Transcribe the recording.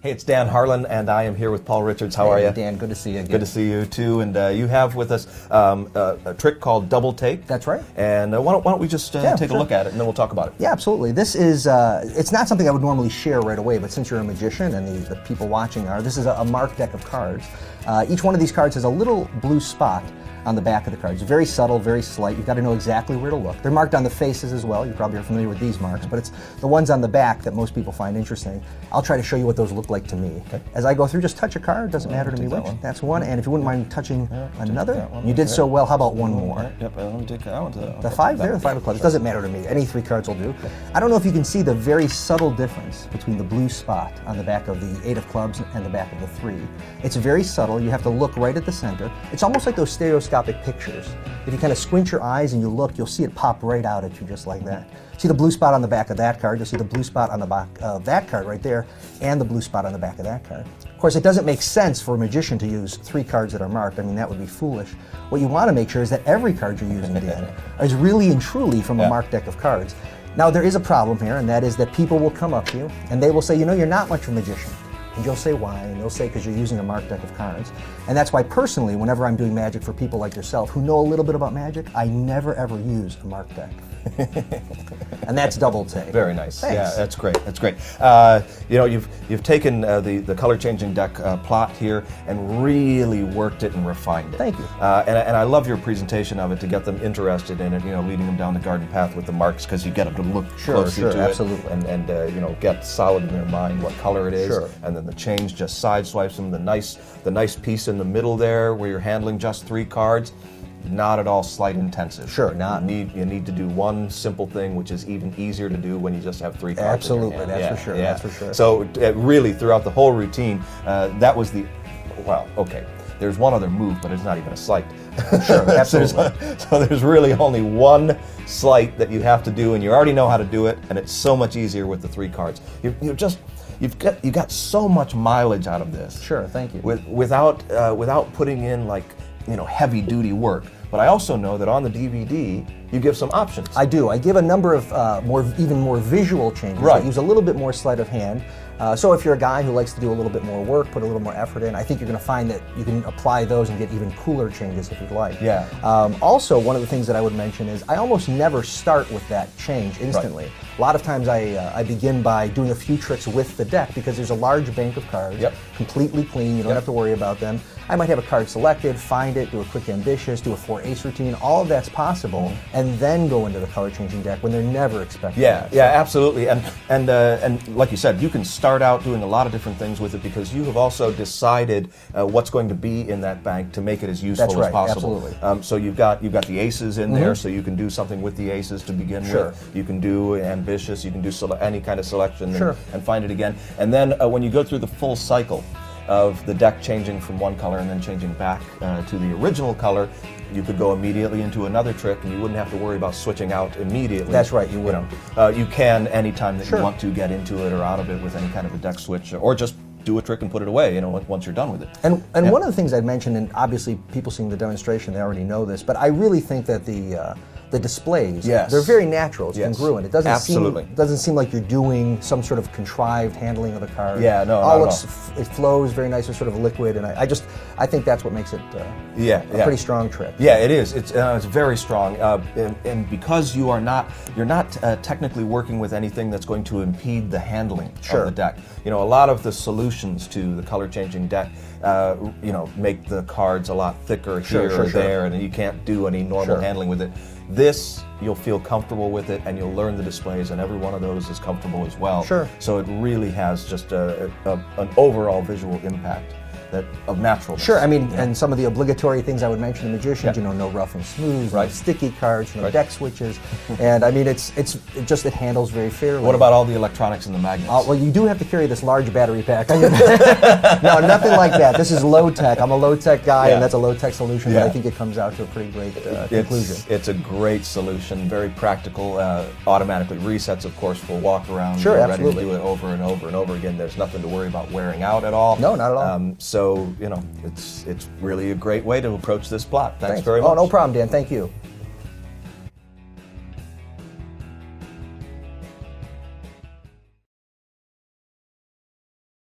Hey, it's Dan Harlan, and I am here with Paul Richards. How are you? Dan, good to see you again. Good to see you, too. And you have with us a trick called double take. That's right. And why don't we just take a look at it, and then we'll talk about it. Yeah, absolutely. This is, it's not something I would normally share right away, but since you're a magician and the people watching are, this is a marked deck of cards. Each one of these cards has a little blue spot on the back of the cards. Very subtle, very slight. You've got to know exactly where to look. They're marked on the faces as well. You probably are familiar with these marks, but it's the ones on the back that most people find interesting. I'll try to show you what those look like to me. Okay. As I go through, just touch a card. Doesn't matter to me which. That's one. And if you wouldn't mind touching another, you did so well. How about one more? Yep, let me take that one. The five there, the five of clubs. It doesn't matter to me. Any three cards will do. I don't know if you can see the very subtle difference between the blue spot on the back of the eight of clubs and the back of the three. It's very subtle. You have to look right at the center. It's almost like those stereoscopic pictures. If you kind of squint your eyes and you look, you'll see it pop right out at you just like that. See the blue spot on the back of that card, you'll see the blue spot on the back of that card right there, and the blue spot on the back of that card. Of course, it doesn't make sense for a magician to use three cards that are marked. I mean, that would be foolish. What you want to make sure is that every card you're using, Dan, is really and truly from a marked deck of cards. Now, there is a problem here, and that is that people will come up to you, and they will say, you know, you're not much of a magician. And you'll say why, and you'll say because you're using a marked deck of cards. And that's why personally, whenever I'm doing magic for people like yourself who know a little bit about magic, I never ever use a marked deck. And that's double take. Very nice. Thanks. Yeah, that's great. That's great. You know, you've taken the color changing deck plot here and really worked it and refined it. Thank you. And I love your presentation of it to get them interested in it. You know, leading them down the garden path with the marks because you get them to look closely to absolutely. it and you know, get solid in their mind what color it is. Sure. And then the change just sideswipes them. The nice piece in the middle there where you're handling just three cards. Not at all slight intensive. Sure, not. You need to do one simple thing, which is even easier to do when you just have three cards. Absolutely, in your hand. that's for sure. That's for sure. So really, throughout the whole routine, that was the. Well, okay. There's one other move, but it's not even a slight. Sure, absolutely. So there's really only one slight that you have to do, and you already know how to do it, and it's so much easier with the three cards. You got so much mileage out of this. Sure, thank you. Without putting in like, you know, heavy duty work. But I also know that on the DVD, you give some options. I do. I give a number of even more visual changes. Right. I use a little bit more sleight of hand. So if you're a guy who likes to do a little bit more work, put a little more effort in, I think you're going to find that you can apply those and get even cooler changes if you'd like. Yeah. Also, one of the things that I would mention is I almost never start with that change instantly. Right. A lot of times I begin by doing a few tricks with the deck because there's a large bank of cards, completely clean, you don't have to worry about them. I might have a card selected, find it, do a quick ambitious, do a 4-ace routine, all of that's possible, and then go into the color changing deck when they're never expecting Yeah, that. yeah, absolutely. And like you said, you can start out doing a lot of different things with it because you have also decided what's going to be in that bank to make it as useful as possible. Absolutely. So you've got the aces in there, so you can do something with the aces to begin with. You can do ambitious, you can do any kind of selection and find it again. And then when you go through the full cycle of the deck changing from one color and then changing back to the original color, you could go immediately into another trick and you wouldn't have to worry about switching out immediately. That's right, you wouldn't. You can anytime that you want to get into it or out of it with any kind of a deck switch, or just do a trick and put it away, you know, once you're done with it. And one of the things I'd mentioned, and obviously people seeing the demonstration, they already know this, but I really think that the displays, they're very natural, it's congruent. It doesn't seem like you're doing some sort of contrived handling of the card. Yeah, no, it flows very nice, it's sort of liquid, and I think that's what makes it a pretty strong trick. Yeah, it is. It's very strong, and because you're not technically working with anything that's going to impede the handling of the deck. You know, a lot of the solutions to the color changing deck, you know, make the cards a lot thicker here or there, and you can't do any normal handling with it. This, you'll feel comfortable with it, and you'll learn the displays, and every one of those is comfortable as well. Sure. So it really has just an overall visual impact of naturalness. Sure, I mean, and some of the obligatory things I would mention to magicians, you know, no rough and smooth, no sticky cards, no deck switches, and I mean, it handles very fairly. What about all the electronics and the magnets? Well, you do have to carry this large battery pack. No, nothing like that. This is low tech. I'm a low tech guy, and that's a low tech solution, but I think it comes out to a pretty great conclusion. It's a great solution, very practical, automatically resets, of course, for walk around. Sure, You're absolutely. ready to do it over and over and over again. There's nothing to worry about wearing out at all. No, not at all. So, you know, it's really a great way to approach this plot. Thanks very much. Oh, no problem, Dan. Thank you.